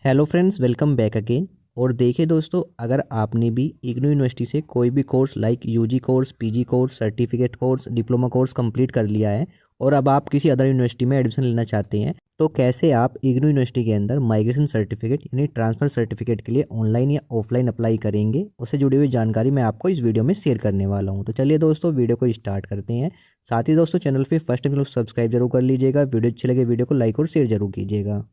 Hello friends, welcome back again. और देखिए दोस्तों, अगर आपने भी इग्नू यूनिवर्सिटी से कोई भी course like UG course, PG course, certificate course, diploma course complete कर लिया है और अब आप किसी अदर यूनिवर्सिटी में एडमिशन लेना चाहते हैं, तो कैसे आप इग्नू यूनिवर्सिटी के अंदर माइग्रेशन सर्टिफिकेट यानी ट्रांसफ़र सर्टिफिकेट के लिए ऑनलाइन या ऑफलाइन अप्लाई करेंगे, उससे जुड़ी हुई जानकारी मैं आपको इस वीडियो में शेयर करने वाला हूँ। तो चलिए दोस्तों, वीडियो को स्टार्ट करते हैं। साथ ही दोस्तों, चैनल पर फर्स्ट टाइम सब्सक्राइब जरूर कर लीजिएगा। वीडियो अच्छी लगे वीडियो को लाइक और शेयर जरूर कीजिएगा।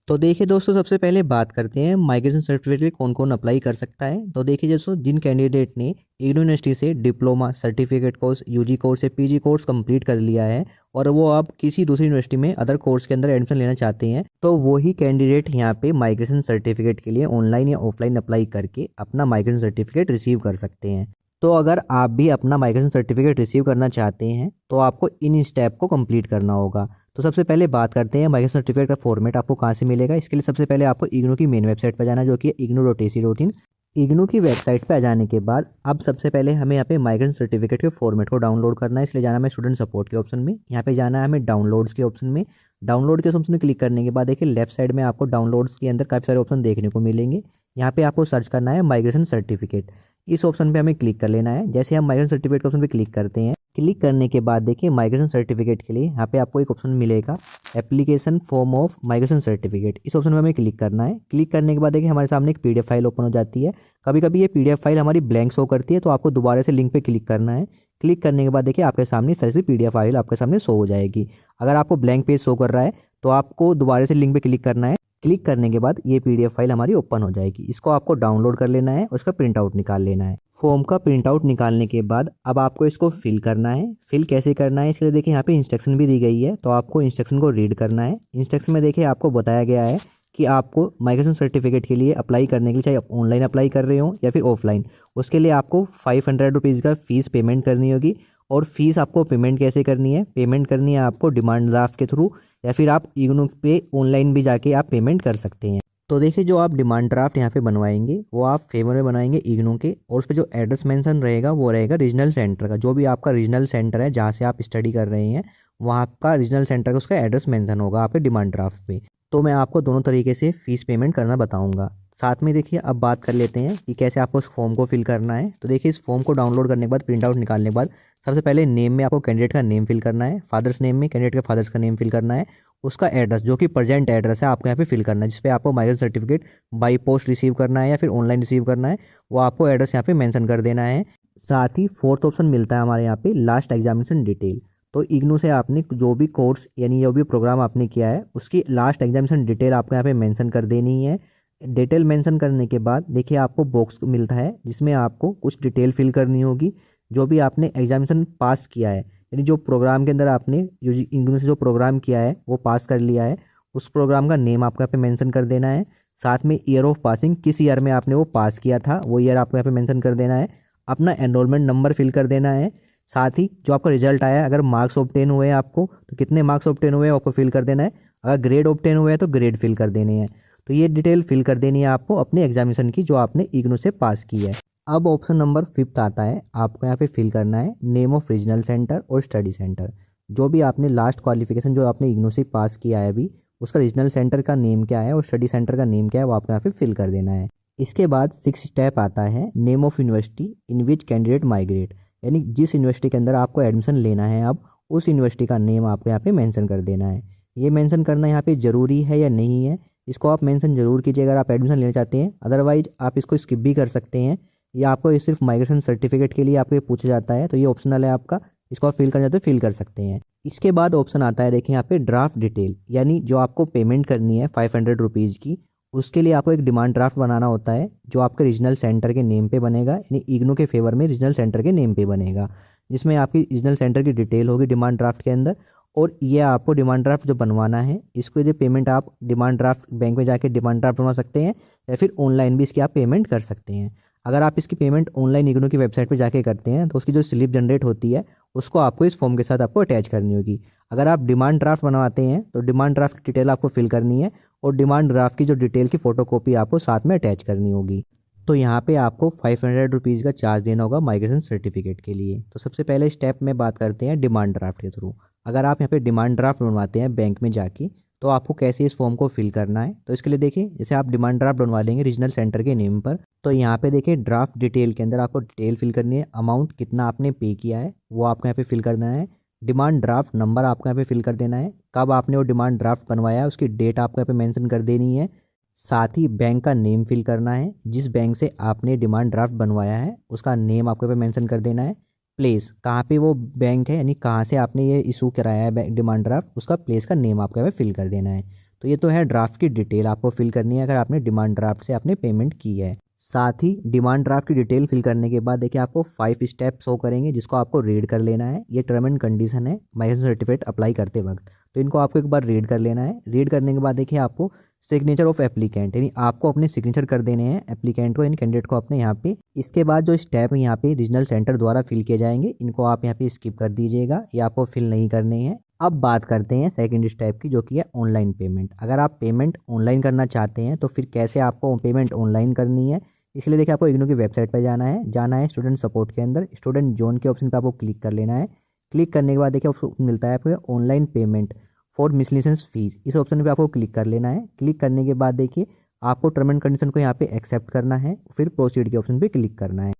तो देखिए दोस्तों, सबसे पहले बात करते हैं माइग्रेशन सर्टिफिकेट के लिए कौन कौन अप्लाई कर सकता है। तो देखिए दोस्तों, जिन कैंडिडेट ने इग्नू यूनिवर्सिटी से diploma, certificate course, UG course या पीजी कोर्स कंप्लीट कर लिया है और वो अब किसी दूसरी यूनिवर्सिटी में अदर कोर्स के अंदर एडमिशन लेना चाहते हैं, तो वही कैंडिडेट यहाँ पे माइग्रेशन सर्टिफिकेट के लिए ऑनलाइन या ऑफलाइन अप्लाई करके अपना माइग्रेशन सर्टिफिकेट रिसीव कर सकते हैं। तो अगर आप भी अपना माइग्रेशन सर्टिफिकेट रिसीव करना चाहते हैं तो आपको इन स्टेप को कंप्लीट करना होगा। तो सबसे पहले बात करते हैं माइग्रेशन सर्टिफिकेट का फॉर्मेट आपको कहाँ से मिलेगा। इसके लिए सबसे पहले आपको इग्नू की मेन वेबसाइट पर जाना, जो कि ignu.ac.in। इग्नू की वेबसाइट पर आ जाने के बाद अब सबसे पहले हमें यहाँ पे माइग्रेशन सर्टिफिकेट के फॉर्मेट को डाउनलोड करना है। इसलिए जाना है स्टूडेंट सपोर्ट के ऑप्शन में। यहाँ पे जाना है हमें डाउनलोड्स के ऑप्शन में। डाउनलोड के ऑप्शन में क्लिक करने के बाद देखिए लेफ्ट साइड में आपको डाउनलोड्स के अंदर काफ़ी सारे ऑप्शन देखने को मिलेंगे। यहाँ पे आपको सर्च करना है माइग्रेशन सर्टिफिकेट। इस ऑप्शन पे हमें क्लिक कर लेना है। जैसे हम माइग्रेशन सर्टिफिकेट के ऑप्शन पे क्लिक करते हैं, क्लिक करने के बाद देखिए माइग्रेशन सर्टिफिकेट के लिए यहाँ पे आपको एक ऑप्शन मिलेगा, application form of migration certificate. इस ऑप्शन में हमें क्लिक करना है। क्लिक करने के बाद देखिए हमारे सामने एक पीडीएफ फाइल ओपन हो जाती है। कभी कभी ये पीडीएफ फाइल हमारी ब्लैंक शो करती है, तो आपको दोबारा से लिंक पे क्लिक करना है। क्लिक करने के बाद देखिए आपके सामने इस तरह से पीडीएफ फाइल आपके सामने शो हो जाएगी। अगर आपको ब्लैंक पेज शो कर रहा है तो आपको दोबारा से लिंक पे क्लिक करना है। क्लिक करने के बाद ये पीडीएफ फाइल हमारी ओपन हो जाएगी। इसको आपको डाउनलोड कर लेना है, उसका प्रिंट आउट निकाल लेना है। फॉर्म का प्रिंट आउट निकालने के बाद अब आपको इसको फिल करना है। फिल कैसे करना है, इसके लिए देखिए यहाँ पे इंस्ट्रक्शन भी दी गई है, तो आपको इंस्ट्रक्शन को रीड करना है। इंस्ट्रक्शन में देखिए आपको बताया गया है कि आपको माइग्रेशन सर्टिफिकेट के लिए अप्लाई करने के लिए, चाहे आप ऑनलाइन अप्लाई कर रहे हो या फिर ऑफलाइन, उसके लिए आपको 500 रुपीज़ का फ़ीस पेमेंट करनी होगी। और फीस आपको पेमेंट कैसे करनी है, पेमेंट करनी है आपको डिमांड ड्राफ्ट के थ्रू, या फिर आप इग्नू पे ऑनलाइन भी जाके आप पेमेंट कर सकते हैं। तो देखिए, जो आप डिमांड ड्राफ्ट यहाँ पे बनवाएंगे वो आप फेवर में बनाएंगे इग्नू के, और उस पर जो एड्रेस मेंशन रहेगा वो रहेगा रीजनल सेंटर का। जो भी आपका रीजनल सेंटर है जहाँ से आप स्टडी कर रहे हैं, वहाँ का रीजनल सेंटर का उसका एड्रेस मेंशन होगा आपके डिमांड ड्राफ्ट पे। तो मैं आपको दोनों तरीके से फ़ीस पेमेंट करना बताऊँगा। साथ में देखिए अब बात कर लेते हैं कि कैसे आपको उस फॉर्म को फिल करना है। तो देखिए, इस फॉर्म को डाउनलोड करने के बाद, प्रिंट आउट निकालने के बाद, सबसे पहले नेम में आपको कैंडिडेट का नेम फिल करना है। फादर्स नेम में कैंडिडेट के फादर्स का नेम फिल करना है। उसका एड्रेस, जो कि प्रेजेंट एड्रेस है, आपको यहाँ पे फिल करना है, जिस पे आपको migration certificate by post receive करना है या फिर ऑनलाइन रिसीव करना है, वो आपको एड्रेस यहाँ पे मेंशन कर देना है। साथ ही फोर्थ ऑप्शन मिलता है हमारे यहाँ पे लास्ट एग्जामिनेशन डिटेल। तो इग्नू से आपने जो भी कोर्स यानी जो भी प्रोग्राम आपने किया है उसकी लास्ट एग्जामिनेशन डिटेल आपको यहाँ पे मेंशन कर देनी है। डिटेल मेंशन करने के बाद देखिए आपको बॉक्स मिलता है जिसमें आपको कुछ डिटेल फिल करनी होगी। जो भी आपने एग्जामिनेशन पास किया है, यानी जो प्रोग्राम के अंदर आपने इग्नू से जो प्रोग्राम किया है वो पास कर लिया है, उस प्रोग्राम का नेम आपको यहाँ पे मेंशन कर देना है। साथ में ईयर ऑफ पासिंग, किस ईयर में आपने वो पास किया था वो ईयर आपको यहाँ पे मेंशन कर देना है। अपना एनरोलमेंट नंबर फिल कर देना है। साथ ही जो आपका रिजल्ट आया है, अगर मार्क्स ऑब्टेन हुए हैं आपको, तो कितने मार्क्स ऑब्टेन हुए हैं आपको फिल कर देना है। अगर ग्रेड ऑब्टेन हुए हैं तो ग्रेड फिल कर देने हैं। तो ये डिटेल फिल कर देनी है आपको अपने एग्जामिनेशन की, जो आपने इग्नू से पास की है। अब ऑप्शन नंबर 5 आता है, आपको यहाँ पे फिल करना है नेम ऑफ रीजनल सेंटर और स्टडी सेंटर। जो भी आपने लास्ट क्वालिफिकेशन जो आपने इग्नू से पास किया है अभी, उसका रीजनल सेंटर का नेम क्या है और स्टडी सेंटर का नेम क्या है, वो आपको यहाँ पे फिल कर देना है। इसके बाद 6 स्टेप आता है name of university in which candidate migrate, यानी जिस यूनिवर्सिटी के अंदर आपको एडमिशन लेना है अब, उस यूनिवर्सिटी का नेम आपको यहाँ पे मेंशन कर देना है। ये मेंशन करना यहाँ पे ज़रूरी है या नहीं है, इसको आप मेंशन जरूर कीजिए अगर आप एडमिशन लेना चाहते हैं। अदरवाइज आप इसको स्किप भी कर सकते हैं, या आपको ये सिर्फ माइग्रेशन सर्टिफिकेट के लिए आपको ये पूछा जाता है, तो ये ऑप्शनल है आपका। इसको आप फिल करना चाहते हो फिल कर सकते हैं। इसके बाद ऑप्शन आता है, देखिए यहाँ पे ड्राफ्ट डिटेल, यानी जो आपको पेमेंट करनी है 500 रुपीज़ की, उसके लिए आपको एक डिमांड ड्राफ्ट बनाना होता है, जो आपके रीजनल सेंटर के नेम पे बनेगा, यानी इग्नू के फेवर में रीजनल सेंटर के नेम पे बनेगा, जिसमें आपकी रीजनल सेंटर की डिटेल होगी डिमांड ड्राफ्ट के अंदर। और ये आपको डिमांड ड्राफ्ट जो बनवाना है, इसको जो पेमेंट आप डिमांड ड्राफ्ट बैंक में जाके डिमांड ड्राफ्ट बनवा सकते हैं, या फिर ऑनलाइन भी इसकी आप पेमेंट कर सकते हैं। अगर आप इसकी पेमेंट ऑनलाइन इग्नू की वेबसाइट पे जाके करते हैं, तो उसकी जो स्लिप जनरेट होती है उसको आपको इस फॉर्म के साथ आपको अटैच करनी होगी। अगर आप डिमांड ड्राफ्ट बनवाते हैं तो डिमांड ड्राफ्ट की डिटेल आपको फिल करनी है, और डिमांड ड्राफ्ट की जो डिटेल की फ़ोटोकॉपी आपको साथ में अटैच करनी होगी। तो यहाँ पे आपको 500 रुपीज़ का चार्ज देना होगा माइग्रेशन सर्टिफिकेट के लिए। तो सबसे पहले स्टेप में बात करते हैं डिमांड ड्राफ्ट के थ्रू। अगर आप यहाँ पे डिमांड ड्राफ्ट बनवाते हैं बैंक में जाके, तो आपको कैसे इस फॉर्म को फिल करना है, तो इसके लिए देखिए जैसे आप डिमांड ड्राफ्ट बनवा लेंगे रीजनल सेंटर के नेम पर, तो यहाँ पे देखिए ड्राफ्ट डिटेल के अंदर आपको डिटेल फिल करनी है। अमाउंट कितना आपने पे किया है वो आपको यहाँ पे फिल कर देना है। डिमांड ड्राफ्ट नंबर आपको यहाँ पे फिल कर देना है। कब आपने वो डिमांड ड्राफ्ट बनवाया है उसकी डेट आपको यहाँ पे मेंशन कर देनी है। साथ ही बैंक का नेम फिल करना है, जिस बैंक से आपने डिमांड ड्राफ्ट बनवाया है उसका नेम आपको यहाँ पे मेंशन कर देना है। प्लेस कहाँ पे वो बैंक है, यानी कहाँ से आपने ये इशू कराया है डिमांड ड्राफ्ट, उसका प्लेस का नेम आपको यहाँ पे फिल कर देना है। तो ये तो है ड्राफ्ट की डिटेल आपको फिल करनी है अगर आपने डिमांड ड्राफ्ट से आपने पेमेंट की है। साथ ही डिमांड ड्राफ्ट की डिटेल फिल करने के बाद देखिए आपको 5 स्टेप शो करेंगे जिसको आपको रीड कर लेना है। ये टर्म एंड कंडीशन है माइग्रेशन सर्टिफिकेट अप्लाई करते वक्त, तो इनको आपको एक बार रीड कर लेना है। रीड करने के बाद देखिए आपको सिग्नेचर ऑफ एप्लीकेंट, यानी आपको अपने सिग्नेचर कर देने हैं एप्लीकेंट को, यानी कैंडिडेट को अपने यहाँ पे। इसके बाद जो स्टेप यहाँ पे रीजनल सेंटर द्वारा फिल किए जाएंगे इनको आप यहाँ पे स्किप कर दीजिएगा, ये आपको फिल नहीं करने हैं। अब बात करते हैं सेकंड स्टेप की, जो कि है ऑनलाइन पेमेंट। अगर आप पेमेंट ऑनलाइन करना चाहते हैं तो फिर कैसे आपको पेमेंट ऑनलाइन करनी है, इसलिए देखिए आपको इग्नू की वेबसाइट पर जाना है स्टूडेंट सपोर्ट के अंदर स्टूडेंट जोन के ऑप्शन पर आपको क्लिक कर लेना है। क्लिक करने के बाद देखिए ऑप्शन मिलता है आपको online payment for miscellaneous fees, इस ऑप्शन पे आपको क्लिक कर लेना है। क्लिक करने के बाद देखिए आपको टर्म एंड कंडीशन को यहाँ पे एक्सेप्ट करना है, फिर प्रोसीड के ऑप्शन पे क्लिक करना है।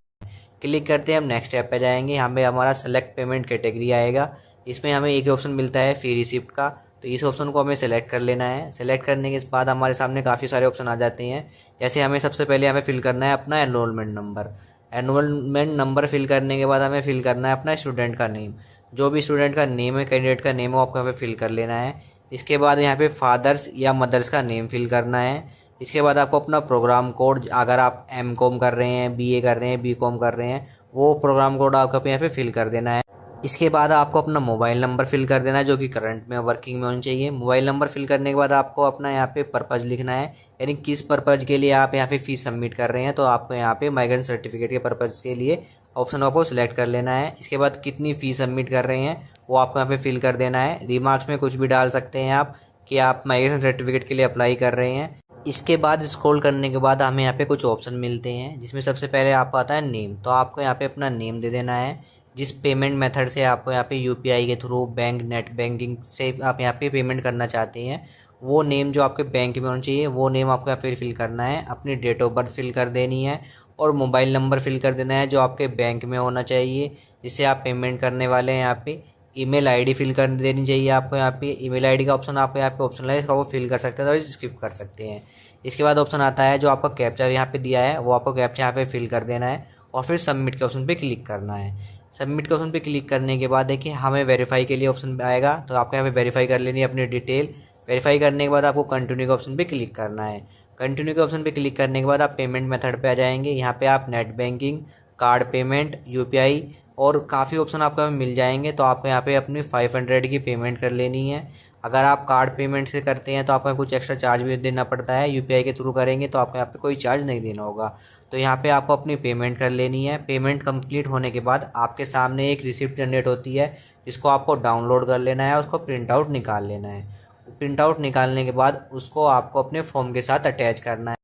क्लिक करते हैं हम नेक्स्ट स्टेप पे जाएंगे। यहाँ पे हमारा सेलेक्ट पेमेंट कैटेगरी आएगा, इसमें हमें एक ऑप्शन मिलता है फी रिसिप्ट का, तो इस ऑप्शन को हमें सेलेक्ट कर लेना है। सेलेक्ट करने के बाद हमारे सामने काफ़ी सारे ऑप्शन आ जाते हैं, जैसे हमें सबसे पहले हमें फिल करना है अपना enrolment number. Enrolment number fill करने के बाद हमें फिल करना है अपना स्टूडेंट का नेम, जो भी स्टूडेंट का नेम है कैंडिडेट का नेम है आपको यहाँ पे फिल कर लेना है। इसके बाद यहाँ पे फादर्स या मदर्स का नेम फिल करना है। इसके बाद आपको अपना प्रोग्राम कोड, अगर आप एम.कॉम कर रहे हैं, बीए कर रहे हैं, बी.कॉम कर रहे हैं, वो प्रोग्राम कोड आपको यहाँ पे फिल कर देना है। इसके बाद आपको अपना मोबाइल नंबर फिल कर देना है जो कि करंट में वर्किंग में होनी चाहिए। मोबाइल नंबर फिल करने के बाद आपको अपना यहाँ पे पर्पज़ लिखना है, यानी किस पर्पज़ के लिए आप यहाँ पे फीस सबमिट कर रहे हैं, तो आपको यहाँ पे माइग्रेंट सर्टिफिकेट के पर्पज़ के लिए ऑप्शन आपको सिलेक्ट कर लेना है। इसके बाद कितनी फ़ीस सबमिट कर रहे हैं वो आपको यहाँ पे फिल कर देना है। रिमार्क्स में कुछ भी डाल सकते हैं आप कि आप माइग्रेशन सर्टिफिकेट के लिए अप्लाई कर रहे हैं। इसके बाद स्क्रॉल करने के बाद हमें यहाँ पे कुछ ऑप्शन मिलते हैं, जिसमें सबसे पहले आपको आता है नेम, तो आपको यहाँ पे अपना नेम दे देना है। जिस पेमेंट मेथड से आपको यहाँ पे यूपीआई के थ्रू, बैंक, नेट बैंकिंग से आप यहाँ पे पेमेंट करना चाहते हैं, वो नेम जो आपके बैंक में होना चाहिए वो नेम आपको यहाँ पे फिल करना है। अपनी डेट ऑफ बर्थ फिल कर देनी है और मोबाइल नंबर फिल कर देना है जो आपके बैंक में होना चाहिए जिससे आप पेमेंट करने वाले हैं। यहाँ पे ईमेल आईडी फिल कर देनी चाहिए आपको। यहाँ पे ईमेल आईडी का ऑप्शन आपको यहाँ पे ऑप्शन है, इसका वो फिल कर सकते हैं, तो स्किप कर सकते हैं। इसके बाद ऑप्शन आता है जो आपका कैप्चा यहाँ पे दिया है वो आपको कैप्चा यहाँ पे फिल कर देना है और फिर सबमिट के ऑप्शन पे क्लिक करना है। सबमिट के ऑप्शन पे क्लिक करने के बाद देखिए हमें वेरीफाई के लिए ऑप्शन आएगा, तो आपको यहाँ पे वेरीफाई कर लेनी है अपनी डिटेल। वेरीफाई करने के बाद आपको कंटिन्यू के ऑप्शन पे क्लिक करना है। कंटिन्यू के ऑप्शन पे क्लिक करने के बाद आप पेमेंट मेथड पे आ जाएंगे। यहाँ पे आप net banking, card payment, UPI और काफ़ी ऑप्शन आपको यहाँ मिल जाएंगे, तो आपको यहाँ पे अपनी 500 की पेमेंट कर लेनी है। अगर आप कार्ड पेमेंट से करते हैं तो आपको कुछ एक्स्ट्रा चार्ज भी देना पड़ता है, यूपीआई के थ्रू करेंगे तो आपको यहाँ पे कोई चार्ज नहीं देना होगा। तो यहाँ पे आपको अपनी पेमेंट कर लेनी है। पेमेंट कंप्लीट होने के बाद आपके सामने एक रिसिप्ट जनरेट होती है जिसको आपको डाउनलोड कर लेना है, उसको प्रिंट आउट निकाल लेना है। प्रिंट आउट निकालने के बाद उसको आपको अपने फॉर्म के साथ अटैच करना है।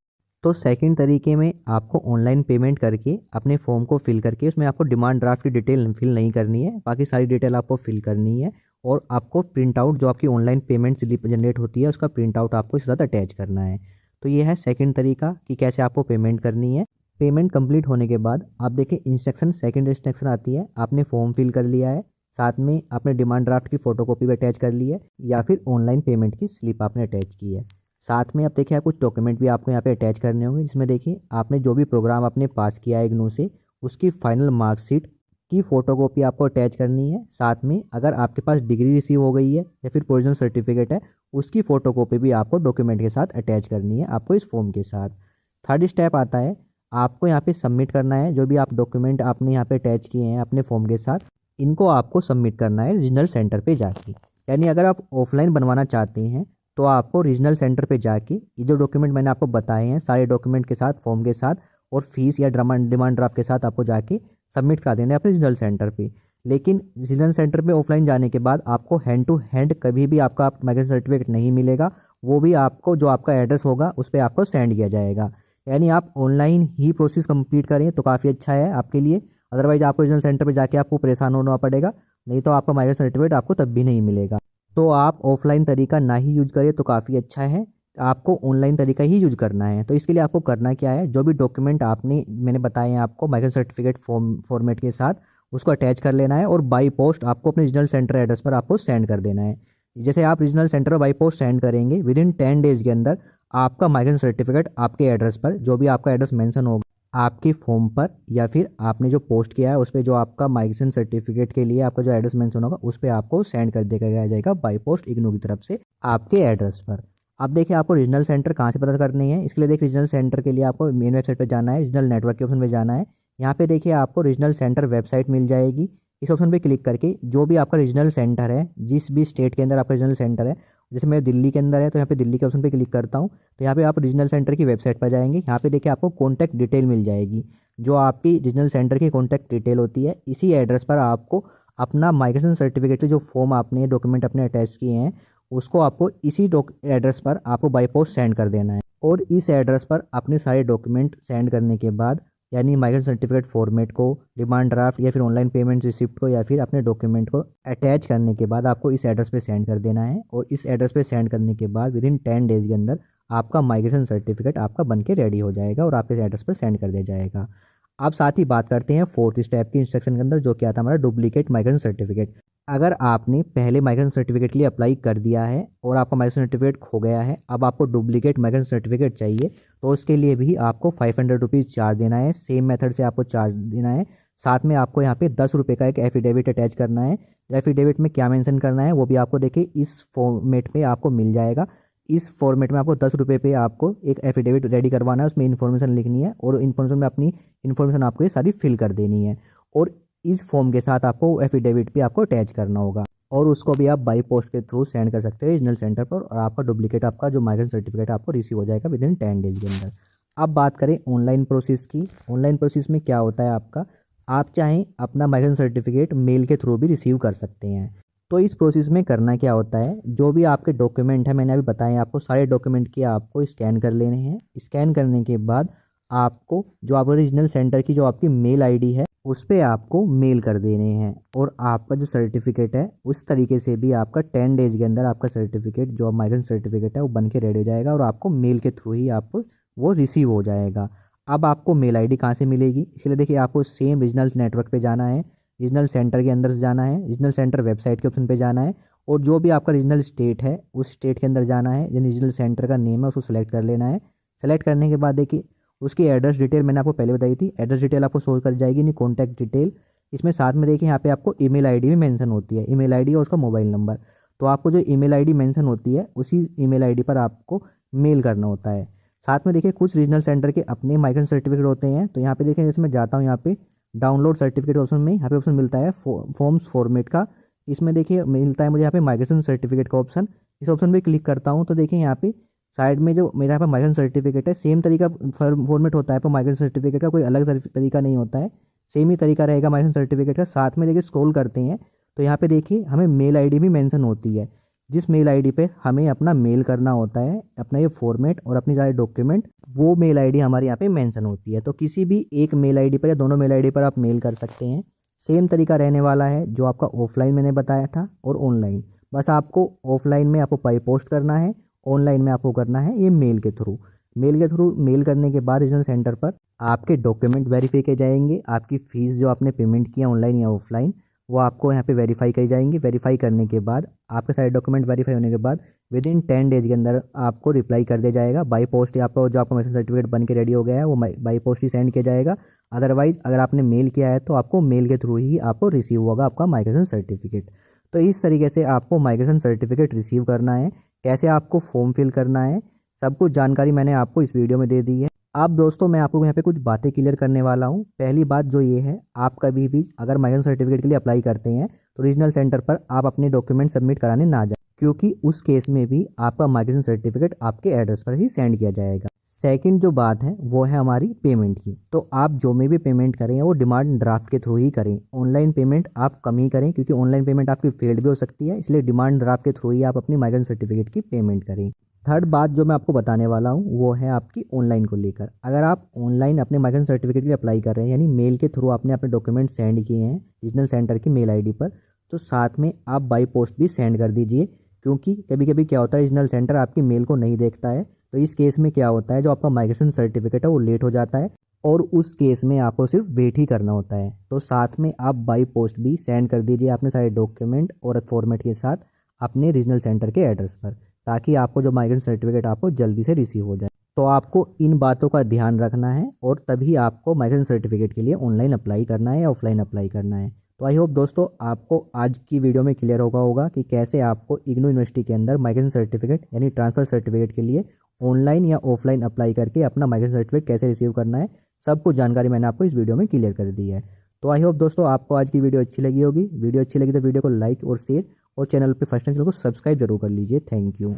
तो सेकंड तरीके में आपको ऑनलाइन पेमेंट करके अपने फॉर्म को फिल करके उसमें आपको डिमांड ड्राफ्ट की डिटेल फिल नहीं करनी है, बाकी सारी डिटेल आपको फिल करनी है और आपको प्रिंट आउट जो आपकी ऑनलाइन पेमेंट स्लिप जनरेट होती है उसका प्रिंट आउट आपको इसके साथ अटैच करना है। तो ये है सेकंड तरीका कि कैसे आपको पेमेंट करनी है। पेमेंट कंप्लीट होने के बाद आप देखिए इंस्ट्रक्शन, सेकंड इंस्ट्रक्शन आती है, आपने फॉर्म फिल कर लिया है, साथ में आपने डिमांड ड्राफ्ट की फ़ोटोकॉपी भी अटैच कर ली है या फिर ऑनलाइन पेमेंट की स्लिप आपने अटैच की है। साथ में आप देखिए कुछ डॉक्यूमेंट भी आपको यहाँ पे अटैच करने होंगे, जिसमें देखिए आपने जो भी प्रोग्राम आपने पास किया है इग्नू से उसकी फाइनल मार्कशीट की फ़ोटोकॉपी आपको अटैच करनी है। साथ में अगर आपके पास डिग्री रिसीव हो गई है या फिर प्रोविजनल सर्टिफिकेट है उसकी फ़ोटोकॉपी भी आपको डॉक्यूमेंट के साथ अटैच करनी है आपको इस फॉर्म के साथ। थर्ड स्टेप आता है, आपको यहाँ पे सबमिट करना है जो भी आप डॉक्यूमेंट आपने यहाँ पे अटैच किए हैं अपने फॉर्म के साथ, इनको आपको सबमिट करना है रीजनल सेंटर पे जाके। यानी अगर आप ऑफलाइन बनवाना चाहते हैं तो आपको रीजनल सेंटर पे जाके ये जो डॉक्यूमेंट मैंने आपको बताए हैं सारे डॉक्यूमेंट के साथ, फॉर्म के साथ और फीस या डिमांड ड्राफ्ट के साथ आपको जाके सबमिट करा देना है अपने रीजनल सेंटर पे। लेकिन रीजनल सेंटर पे ऑफलाइन जाने के बाद आपको हैंड टू हैंड कभी भी आपका माइग्रेशन सर्टिफिकेट नहीं मिलेगा, वो भी आपको जो आपका एड्रेस होगा उस पर आपको सेंड किया जाएगा। यानी आप ऑनलाइन ही प्रोसेस कंप्लीट करें तो काफ़ी अच्छा है आपके लिए, अदरवाइज आपको रीजनल सेंटर पे जाके आपको परेशान होना पड़ेगा, नहीं तो आपका माइग्रेशन सर्टिफिकेट आपको तब भी नहीं मिलेगा। तो आप ऑफलाइन तरीका ना ही यूज करें तो काफ़ी अच्छा है, आपको ऑनलाइन तरीका ही यूज करना है। तो इसके लिए आपको करना क्या है, जो भी डॉक्यूमेंट मैंने बताए हैं आपको माइग्रेशन सर्टिफिकेट फॉर्मेट के साथ, उसको अटैच कर लेना है और बाई पोस्ट आपको अपने रीजनल सेंटर एड्रेस पर आपको सेंड कर देना है। जैसे आप रीजनल सेंटर पर बाई पोस्ट सेंड करेंगे, विद इन 10 डेज के अंदर आपका माइग्रेशन सर्टिफिकेट आपके एड्रेस पर, जो भी आपका एड्रेस मेंशन होगा आपके फॉर्म पर या फिर आपने जो पोस्ट किया है उस पर, जो आपका माइग्रेशन सर्टिफिकेट के लिए आपका जो एड्रेस मेंशन होगा उस पर आपको सेंड कर दिया जाएगा बाई पोस्ट इग्नू की तरफ से आपके एड्रेस पर। अब देखिए आपको रीजनल सेंटर कहाँ से पता करनी है। इसके लिए देखिए रीजनल सेंटर के लिए आपको मेन वेबसाइट पर जाना है, रीजनल नेटवर्क के ऑप्शन में जाना है। यहाँ पे देखिए आपको रीजनल सेंटर वेबसाइट मिल जाएगी। इस ऑप्शन पे क्लिक करके जो भी आपका रीजनल सेंटर है, जिस भी स्टेट के अंदर आपका रीजनल सेंटर है, जैसे मेरे दिल्ली के अंदर है तो यहाँ पे दिल्ली के ऑप्शन पे क्लिक करता हूँ, तो यहाँ पे आप रीजनल सेंटर की वेबसाइट पर जाएंगे। यहाँ पे देखिए आपको कॉन्टैक्ट डिटेल मिल जाएगी, जो आपकी रीजनल सेंटर की कॉन्टैक्ट डिटेल होती है। इसी एड्रेस पर आपको अपना माइग्रेशन सर्टिफिकेट के जो फॉर्म आपने डॉक्यूमेंट अपने अटैच किए हैं उसको आपको इसी एड्रेस पर आपको बाई पोस्ट सेंड कर देना है। और इस एड्रेस पर अपने सारे डॉक्यूमेंट सेंड करने के बाद, यानी माइग्रेशन सर्टिफिकेट फॉर्मेट को, डिमांड ड्राफ्ट या फिर ऑनलाइन पेमेंट रिसिप्ट को या फिर अपने डॉक्यूमेंट को अटैच करने के बाद आपको इस एड्रेस पे सेंड कर देना है। और इस एड्रेस पे सेंड करने के बाद विद इन 10 डेज के अंदर आपका माइग्रेशन सर्टिफिकेट आपका बन के रेडी हो जाएगा और आपके एड्रेस पर सेंड कर दिया जाएगा। अब साथ ही बात करते हैं फोर्थ स्टेप की इंस्ट्रक्शन के अंदर, जो क्या था हमारा डुप्लीकेट माइग्रेशन सर्टिफिकेट। अगर आपने पहले माइग्रेशन सर्टिफिकेट के लिए अप्लाई कर दिया है और आपका माइग्रेशन सर्टिफिकेट खो गया है, अब आपको डुप्लीकेट माइग्रेशन सर्टिफिकेट चाहिए, तो उसके लिए भी आपको 500 रुपीज़ चार्ज देना है। सेम मेथड से आपको चार्ज देना है। साथ में आपको यहाँ पे 10 रुपये का एक एफिडेविट अटैच करना है। एफिडेविट में क्या मेंशन करना है वो भी आपको देखिए इस फॉर्मेट में आपको मिल जाएगा। इस फॉर्मेट में आपको 10 रुपये पे आपको एक एफिडेविट रेडी करवाना है, उसमें इन्फॉर्मेशन लिखनी है और इन्फॉर्मेशन में अपनी इन्फॉर्मेशन आपको ये सारी फिल कर देनी है। और इस फॉर्म के साथ आपको एफिडेविट भी आपको अटैच करना होगा और उसको भी आप बाई पोस्ट के थ्रू सेंड कर सकते हैं रीजनल सेंटर पर, और आपका डुप्लीकेट आपका जो माइग्रेशन सर्टिफिकेट आपको रिसीव हो जाएगा विद इन 10 डेज के अंदर। अब बात करें ऑनलाइन प्रोसेस की। ऑनलाइन प्रोसेस में क्या होता है आपका, आप चाहें अपना माइग्रेशन सर्टिफिकेट मेल के थ्रू भी रिसीव कर सकते हैं। तो इस प्रोसेस में करना क्या होता है, जो भी आपके डॉक्यूमेंट है मैंने अभी बताया आपको, सारे डॉक्यूमेंट की आपको स्कैन कर लेने हैं। स्कैन करने के बाद आपको जो आपका रीजनल सेंटर की जो आपकी मेल आईडी है उस पर आपको मेल कर देने हैं, और आपका जो सर्टिफिकेट है उस तरीके से भी आपका 10 डेज के अंदर आपका सर्टिफिकेट जो माइग्रेशन सर्टिफिकेट है वो बन के रेडी हो जाएगा और आपको मेल के थ्रू ही आपको वो रिसीव हो जाएगा। अब आपको मेल आईडी कहाँ से मिलेगी, इसलिए देखिए आपको सेम रीजनल नेटवर्क पे जाना है, रीजनल सेंटर के अंदर से जाना है, रीजनल सेंटर वेबसाइट के ऑप्शन पे जाना है, और जो भी आपका रीजनल स्टेट है उस स्टेट के अंदर जाना है, जो रीजनल सेंटर का नेम है उसको सेलेक्ट कर लेना है। सेलेक्ट करने के बाद देखिए उसकी एड्रेस डिटेल मैंने आपको पहले बताई थी, एड्रेस डिटेल आपको शो कर जाएगी, नहीं कॉन्टैक्ट डिटेल। इसमें साथ में देखिए यहाँ पे आपको ईमेल आईडी भी मेंशन होती है, ईमेल आईडी और उसका मोबाइल नंबर। तो आपको जो ईमेल आईडी मेंशन होती है उसी ईमेल आईडी पर आपको मेल करना होता है। साथ में देखिए कुछ रीजनल सेंटर के अपने माइग्रेशन सर्टिफिकेट होते हैं, तो यहाँ पे देखिए जैसे मैं जाता हूँ यहाँ पे डाउनलोड सर्टिफिकेट ऑप्शन में, यहाँ पे ऑप्शन मिलता है फॉर्म्स फॉर्मेट का। इसमें देखिए मिलता है मुझे यहाँ पे माइग्रेशन सर्टिफिकेट का ऑप्शन। इस ऑप्शन पे क्लिक करता हूँ तो देखिए यहाँ पे साइड में जो मेरा यहाँ पे माइग्रेशन सर्टिफिकेट है, सेम तरीका फॉर्मेट होता है, पर माइग्रेशन सर्टिफिकेट का कोई अलग तरीका नहीं होता है, सेम ही तरीका रहेगा माइग्रेशन सर्टिफिकेट का। साथ में देखिए स्क्रॉल करते हैं तो यहाँ पे देखिए हमें मेल आईडी भी मेंशन होती है, जिस मेल आईडी पे हमें अपना मेल करना होता है अपना ये फॉर्मेट और अपनी सारे डॉक्यूमेंट, वो मेल आईडी हमारे यहाँ पे मेंशन होती है। तो किसी भी एक मेल आईडी पर या दोनों मेल आईडी पर आप मेल कर सकते हैं। सेम तरीका रहने वाला है जो आपका ऑफलाइन मैंने बताया था और ऑनलाइन। बस आपको ऑफलाइन में आपको बाई पोस्ट करना है, ऑनलाइन में आपको करना है ये मेल के थ्रू। मेल के थ्रू मेल करने के बाद रीजनल सेंटर पर आपके डॉक्यूमेंट वेरीफाई किए जाएंगे, आपकी फ़ीस जो आपने पेमेंट किया ऑनलाइन या ऑफलाइन वो आपको यहाँ पे वेरीफाई करी जाएंगी। वेरीफाई करने के बाद आपके सारे डॉक्यूमेंट वेरीफाई होने के बाद विद इन 10 डेज के अंदर आपको रिप्लाई कर दिया जाएगा बाई पोस्ट। आपको जो आपका माइग्रेशन सर्टिफिकेट बन के रेडी हो गया है वो बाई पोस्ट ही सेंड किया जाएगा। अदरवाइज अगर आपने मेल किया है तो आपको मेल के थ्रू ही आपको रिसीव होगा आपका माइग्रेशन सर्टिफिकेट। तो इस तरीके से आपको माइग्रेशन सर्टिफिकेट रिसीव करना है, कैसे आपको फॉर्म फिल करना है, सब कुछ जानकारी मैंने आपको इस वीडियो में दे दी है। अब दोस्तों मैं आपको यहाँ पे कुछ बातें क्लियर करने वाला हूँ। पहली बात जो ये है, आप कभी भी अगर माइग्रेशन सर्टिफिकेट के लिए अप्लाई करते हैं तो रीजनल सेंटर पर आप अपने डॉक्यूमेंट सबमिट कराने ना जाए, क्योंकि उस केस में भी आपका माइग्रेशन सर्टिफिकेट आपके एड्रेस पर ही सेंड किया जाएगा। सेकंड जो बात है वो है हमारी पेमेंट की। तो आप जो में भी पेमेंट करें वो डिमांड ड्राफ्ट के थ्रू ही करें। ऑनलाइन पेमेंट आप कम ही करें, क्योंकि ऑनलाइन पेमेंट आपकी फेल्ड भी हो सकती है, इसलिए डिमांड ड्राफ्ट के थ्रू ही आप अपनी माइग्रेशन सर्टिफिकेट की पेमेंट करें। थर्ड बात जो मैं आपको बताने वाला हूँ वो है आपकी ऑनलाइन को लेकर। अगर आप ऑनलाइन अपने माइग्रेशन सर्टिफिकेट के लिए अप्लाई कर रहे हैं, यानी मेल के थ्रू आपने अपने डॉक्यूमेंट सेंड किए हैं रीजनल सेंटर की मेल आईडी पर, तो साथ में आप बाई पोस्ट भी सेंड कर दीजिए, क्योंकि कभी कभी क्या होता है रीजनल सेंटर आपकी मेल को नहीं देखता है। तो इस केस में क्या होता है जो आपका माइग्रेशन सर्टिफिकेट है वो लेट हो जाता है और उस केस में आपको सिर्फ वेट ही करना होता है। तो साथ में आप बाई पोस्ट भी सेंड कर दीजिए अपने सारे डॉक्यूमेंट और फॉर्मेट के साथ अपने रीजनल सेंटर के एड्रेस पर, ताकि आपको जो माइग्रेशन सर्टिफिकेट आपको जल्दी से रिसीव हो जाए। तो आपको इन बातों का ध्यान रखना है और तभी आपको माइग्रेशन सर्टिफिकेट के लिए ऑनलाइन अप्लाई करना है या ऑफलाइन अप्लाई करना है। तो आई होप दोस्तों आपको आज की वीडियो में क्लियर होगा कि कैसे आपको इग्नू यूनिवर्सिटी के अंदर माइग्रेशन सर्टिफिकेट यानी ट्रांसफ़र सर्टिफिकेट के लिए ऑनलाइन या ऑफलाइन अप्लाई करके अपना माइग्रेशन सर्टिफिकेट कैसे रिसीव करना है, सब कुछ जानकारी मैंने आपको इस वीडियो में क्लियर कर दी है। तो आई होप दोस्तों आपको आज की वीडियो अच्छी लगी होगी। वीडियो अच्छी लगी तो वीडियो को लाइक और शेयर और चैनल पर फर्स्ट टाइम चैनल को सब्सक्राइब जरूर कर लीजिए। Thank you.